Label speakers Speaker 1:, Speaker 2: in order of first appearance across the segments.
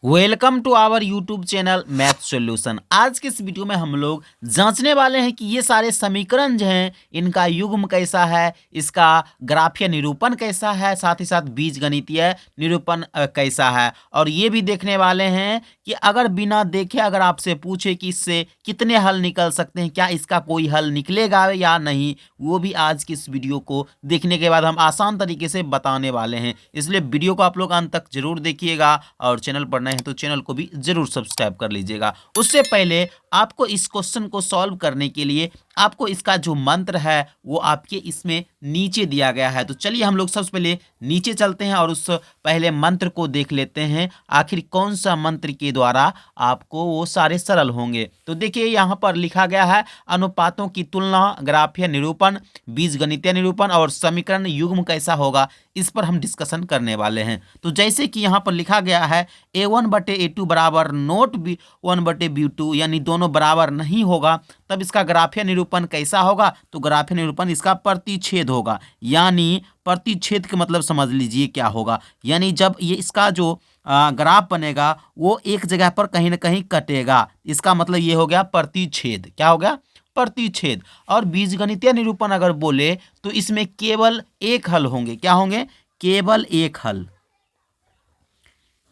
Speaker 1: Welcome to our YouTube channel math solution. आज के इस वीडियो में हम लोग जांचने वाले हैं कि ये सारे समीकरण जो हैं इनका युग्म कैसा है, इसका ग्राफीय निरूपण कैसा है, साथ ही साथ बीजगणितीय निरूपण कैसा है। और ये भी देखने वाले हैं कि अगर बिना देखे अगर आपसे पूछे कि इससे कितने हल निकल सकते हैं, क्या इसका कोई हल निकलेगा या नहीं, वो भी आज की इस वीडियो को देखने के बाद हम आसान तरीके से बताने वाले हैं। इसलिए वीडियो को आप लोग अंत तक जरूर देखिएगा और चैनल पर नए हैं तो चैनल को भी जरूर सब्सक्राइब कर लीजिएगा। उससे पहले आपको इस क्वेश्चन को सॉल्व करने के लिए आपको इसका जो मंत्र है वो आपके इसमें नीचे दिया गया है। तो चलिए हम लोग सबसे पहले नीचे चलते हैं और उस पहले मंत्र को देख लेते हैं, आखिर कौन सा मंत्र के द्वारा आपको वो सारे सरल होंगे। तो देखिए यहाँ पर लिखा गया है अनुपातों की तुलना, ग्राफीय निरूपण, बीजगणितीय निरूपण और समीकरण युग्म कैसा होगा, इस पर हम डिस्कशन करने वाले हैं। तो जैसे कि यहाँ पर लिखा गया है a1/a2 बराबर नोट b1/b2, यानी दोनों बराबर नहीं होगा, तब इसका ग्राफीय निरूपण कैसा होगा। तो ग्राफीय निरूपण इसका प्रतिच्छेद होगा, यानी प्रतिच्छेद का मतलब समझ लीजिए क्या होगा, यानी जब ये इसका जो ग्राफ बनेगा वो एक जगह पर कहीं ना कहीं कटेगा, इसका मतलब ये हो गया प्रतिच्छेद। क्या हो गया? प्रतिच्छेद। और बीजगणितीय निरूपण अगर बोले तो इसमें केवल एक हल होंगे। क्या होंगे? केवल एक हल,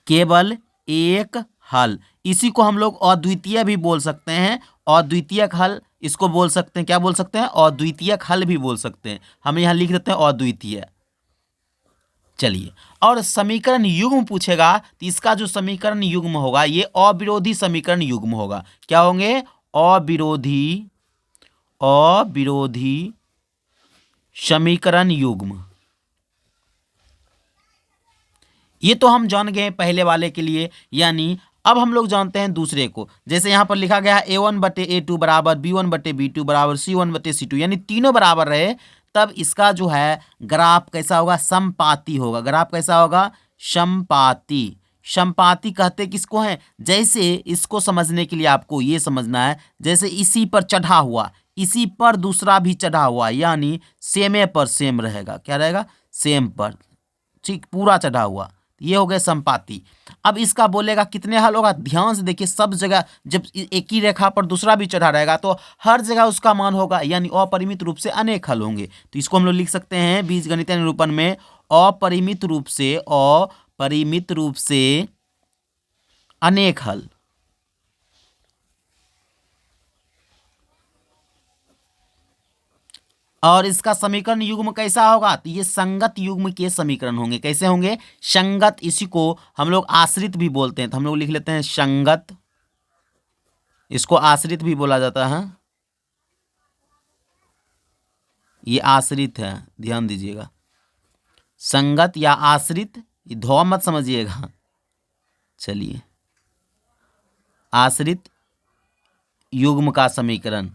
Speaker 1: केवल एक हल। इसी को हम लोग अद्वितीय भी बोल सकते हैं, अद्वितीयक हल इसको बोल सकते हैं। क्या बोल सकते हैं? अद्वितीयक हल भी बोल सकते हैं। हम यहाँ लिख देते हैं अद्वितीय। चलिए, और समीकरण युग्म पूछेगा तो इसका जो समीकरण युग्म होगा ये अविरोधी समीकरण युग्म होगा। क्या होंगे? अविरोधी, अविरोधी समीकरण युग्म। ये तो हम जान गए पहले वाले के लिए, यानी अब हम लोग जानते हैं दूसरे को। जैसे यहाँ पर लिखा गया है a1/a2 बराबर b1/b2 बराबर c1/c2, यानी तीनों बराबर रहे, तब इसका जो है ग्राफ कैसा होगा? समपाती होगा। ग्राफ कैसा होगा? समपाती। समपाती कहते किसको हैं? जैसे इसको समझने के लिए आपको ये समझना है, जैसे इसी पर चढ़ा हुआ, इसी पर दूसरा भी चढ़ा हुआ, यानी सेमे पर सेम रहेगा। क्या रहेगा? सेम पर, ठीक, पूरा चढ़ा हुआ, ये हो गए संपाति। अब इसका बोलेगा कितने हल होगा? ध्यान से देखिए, सब जगह जब एक ही रेखा पर दूसरा भी चढ़ा रहेगा तो हर जगह उसका मान होगा, यानी अपरिमित रूप से अनेक हल होंगे। तो इसको हम लोग लिख सकते हैं बीजगणितीय निरूपण में अपरिमित रूप से, अपरिमित रूप से अनेक हल। और इसका समीकरण युग्म कैसा होगा? तो ये संगत युग्म के समीकरण होंगे। कैसे होंगे? संगत। इसी को हम लोग आश्रित भी बोलते हैं, तो हम लोग लिख लेते हैं संगत। इसको आश्रित भी बोला जाता है, ये आश्रित है, ध्यान दीजिएगा। संगत या आश्रित, ये धो मत समझिएगा। चलिए, आश्रित युग्म का समीकरण।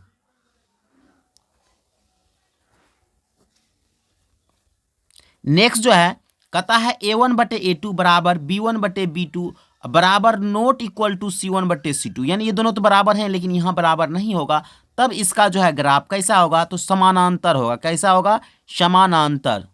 Speaker 1: नेक्स्ट जो है कहता है a1/a2 बराबर b1/b2 बराबर नोट इक्वल टू c1/c2, यानी ये दोनों तो बराबर हैं लेकिन यहाँ बराबर नहीं होगा, तब इसका जो है ग्राफ कैसा होगा? तो समानांतर होगा। कैसा होगा? समानांतर।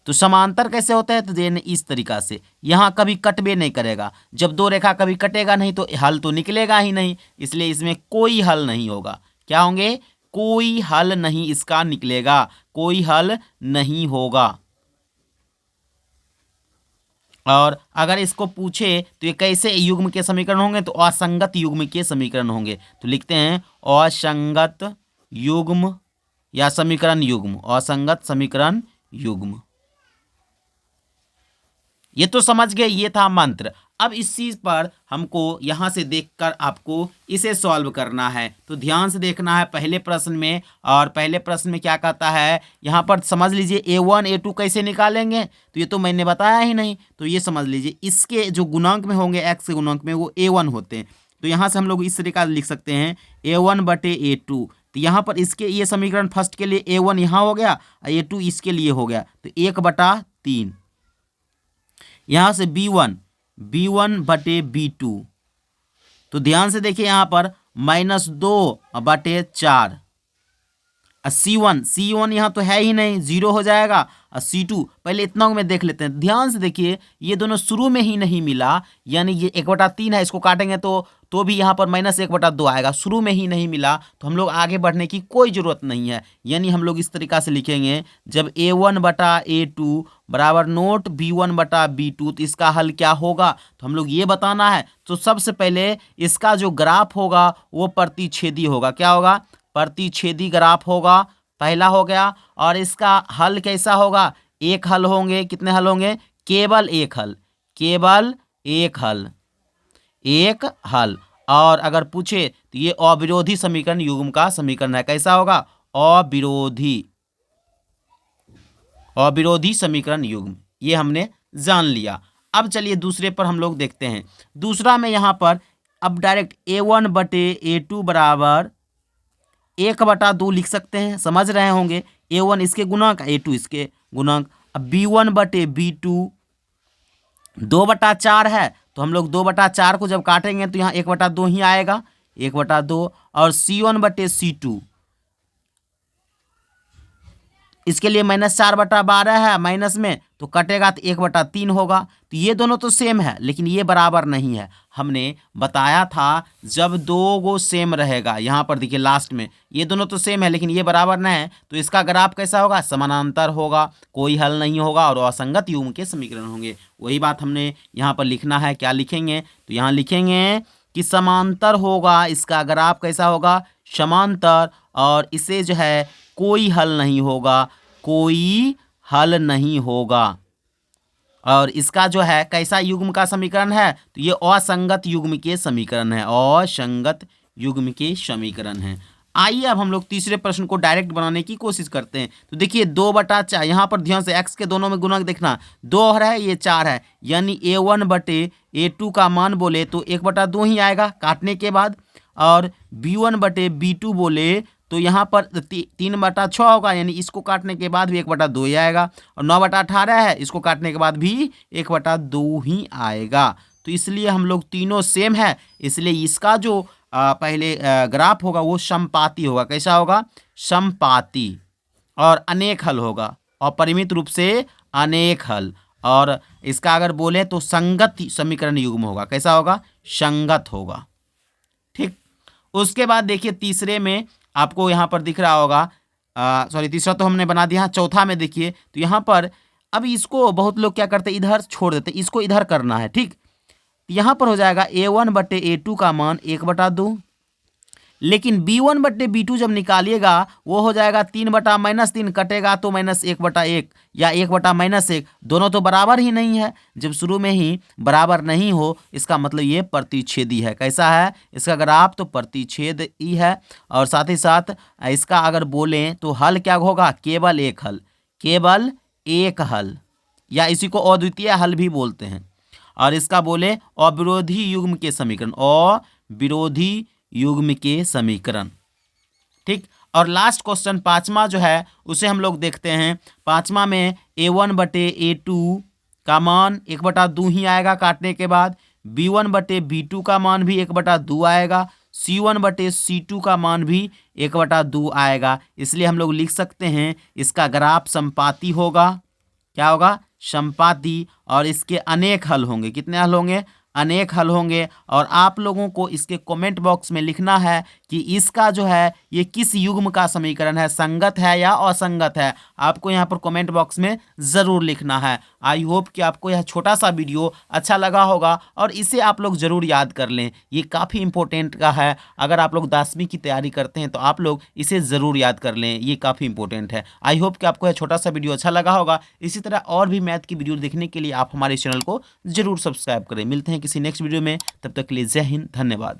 Speaker 1: तो समांतर कैसे होता है? तो देन इस तरीका से, यहाँ कभी कटबे नहीं करेगा। जब दो रेखा कभी कटेगा नहीं तो हल तो निकलेगा ही नहीं, इसलिए इसमें कोई हल नहीं होगा। क्या होंगे? कोई हल नहीं इसका निकलेगा, कोई हल नहीं होगा। और अगर इसको पूछे तो ये कैसे युग्म के समीकरण होंगे? तो असंगत युग्म के समीकरण होंगे। तो लिखते हैं असंगत युग्म या समीकरण युग्म, असंगत समीकरण युग्म। ये तो समझ गए, ये था मंत्र। अब इस चीज पर हमको यहां से देखकर आपको इसे सॉल्व करना है। तो ध्यान से देखना है पहले प्रश्न में। और पहले प्रश्न में क्या कहता है, यहां पर समझ लीजिए a1 a2 कैसे निकालेंगे, तो ये तो मैंने बताया ही नहीं। तो ये समझ लीजिए इसके जो गुणांक में होंगे, x के गुणांक में, वो a1 होते हैं। तो यहाँ से हम लोग इस तरीका से लिख सकते हैं a1/a2। तो यहाँ पर इसके ये समीकरण फर्स्ट के लिए a1 यहाँ हो गया, a2 इसके लिए हो गया, तो 1/3। यहाँ से b1/b2। तो ध्यान से देखिए यहाँ पर -2/4। C1 यहाँ तो है ही नहीं, 0 हो जाएगा। और C2 पहले इतना में देख लेते हैं, ध्यान से देखिए, ये दोनों शुरू में ही नहीं मिला, यानी ये 1/3 है, इसको काटेंगे तो भी यहाँ पर -1/2 आएगा, शुरू में ही नहीं मिला, तो हम लोग आगे बढ़ने की कोई ज़रूरत नहीं है। यानी हम लोग इस तरीक़ा से लिखेंगे, जब A1/A2 बराबर नोट B1/B2, तो इसका हल क्या होगा, तो हम लोग ये बताना है। तो सबसे पहले इसका जो ग्राफ होगा वो प्रतिच्छेदी होगा। क्या होगा, प्रतिच्छेदी ग्राफ होगा, पहला हो गया। और इसका हल कैसा होगा, एक हल होंगे, कितने हल होंगे, केवल एक हल, केवल एक हल, एक हल। और अगर पूछे तो ये अविरोधी समीकरण युग्म का समीकरण है। कैसा होगा, अविरोधी समीकरण युग्म, ये हमने जान लिया। अब चलिए दूसरे पर हम लोग देखते हैं। दूसरा में यहाँ पर अब डायरेक्ट A1/A2 बराबर 1/2 लिख सकते हैं, समझ रहे होंगे। A1 इसके गुणक, A2 इसके गुणक। अब B1/B2 2/4 है, तो हम लोग 2/4 को जब काटेंगे तो यहाँ 1/2 ही आएगा, 1/2। और C1/C2 इसके लिए -4/12 है, माइनस में तो कटेगा तो 1/3 होगा। तो ये दोनों तो सेम है, लेकिन ये बराबर नहीं है। हमने बताया था जब दो गो सेम रहेगा, यहाँ पर देखिए लास्ट में ये दोनों तो सेम है लेकिन ये बराबर नहीं है, तो इसका ग्राफ कैसा होगा, समानांतर होगा, कोई हल नहीं होगा और असंगत युग्म के समीकरण होंगे। वही बात हमने यहाँ पर लिखना है। क्या लिखेंगे, तो यहाँ लिखेंगे कि समांतर होगा, इसका ग्राफ कैसा होगा, समांतर, और इसे जो है कोई हल नहीं होगा, कोई हल नहीं होगा। और इसका जो है कैसा युग्म का समीकरण है, तो ये असंगत युग्म के समीकरण है, असंगत युग्म के समीकरण है। आइए अब हम लोग तीसरे प्रश्न को डायरेक्ट बनाने की कोशिश करते हैं। तो देखिए 2/4, यहाँ पर ध्यान से x के दोनों में गुणक देखना, 2 है, ये 4 है, यानी A1/A2 का मान बोले तो 1/2 ही आएगा काटने के बाद। और B1/B2 बोले तो यहाँ पर 3/6 होगा, यानी इसको काटने के बाद भी 1/2 ही आएगा। और 9/18 है, इसको काटने के बाद भी 1/2 ही आएगा। तो इसलिए हम लोग तीनों सेम है, इसलिए इसका जो पहले ग्राफ होगा वो समपाती होगा। कैसा होगा, समपाती, और अनेक हल होगा, और परिमित रूप से अनेक हल। और इसका अगर बोले तो संगत समीकरण युग्म होगा। कैसा होगा, संगत होगा। ठीक, उसके बाद देखिए तीसरे में आपको यहाँ पर दिख रहा होगा, सॉरी तीसरा तो हमने बना दिया, चौथा में देखिए तो यहाँ पर अब इसको बहुत लोग क्या करते हैं, इधर छोड़ देते, इसको इधर करना है। ठीक, यहाँ पर हो जाएगा A1/A2 का मान 1/2, लेकिन B1/B2 जब निकालिएगा वो हो जाएगा 3/-3, कटेगा तो -1/1 या 1/-1, दोनों तो बराबर ही नहीं है। जब शुरू में ही बराबर नहीं हो, इसका मतलब ये प्रतिच्छेदी है। कैसा है, इसका ग्राफ तो प्रतिच्छेद ही है। और साथ ही साथ इसका अगर बोलें तो हल क्या होगा, केवल एक हल, केवल एक हल, या इसी को अद्वितीय हल भी बोलते हैं। और इसका बोले अविरोधी युग्म के समीकरण, अविरोधी युग्म के समीकरण। ठीक, और लास्ट क्वेश्चन पांचवा जो है उसे हम लोग देखते हैं। पांचवा में A1/A2 का मान 1/2 ही आएगा काटने के बाद, B1/B2 का मान भी 1/2 आएगा, C1/C2 का मान भी 1/2 आएगा। इसलिए हम लोग लिख सकते हैं इसका ग्राफ समपाती होगा। क्या होगा, समपाती, और इसके अनेक हल होंगे। कितने हल होंगे, अनेक हल होंगे। और आप लोगों को इसके कमेंट बॉक्स में लिखना है कि इसका जो है ये किस युग्म का समीकरण है, संगत है या असंगत है। आपको यहाँ पर कमेंट बॉक्स में ज़रूर लिखना है। आई होप कि आपको यह छोटा सा वीडियो अच्छा लगा होगा और इसे आप लोग ज़रूर याद कर लें। ये काफ़ी इंपॉर्टेंट का है, अगर आप लोग 10वीं की तैयारी करते हैं तो आप लोग इसे ज़रूर याद कर लें, ये काफ़ी इंपॉर्टेंट है। आई होप कि आपको यह छोटा सा वीडियो अच्छा लगा होगा। इसी तरह और भी मैथ की वीडियो देखने के लिए आप हमारे चैनल को ज़रूर सब्सक्राइब करें। मिलते हैं किसी नेक्स्ट वीडियो में, तब तक के लिए जय हिंद, धन्यवाद।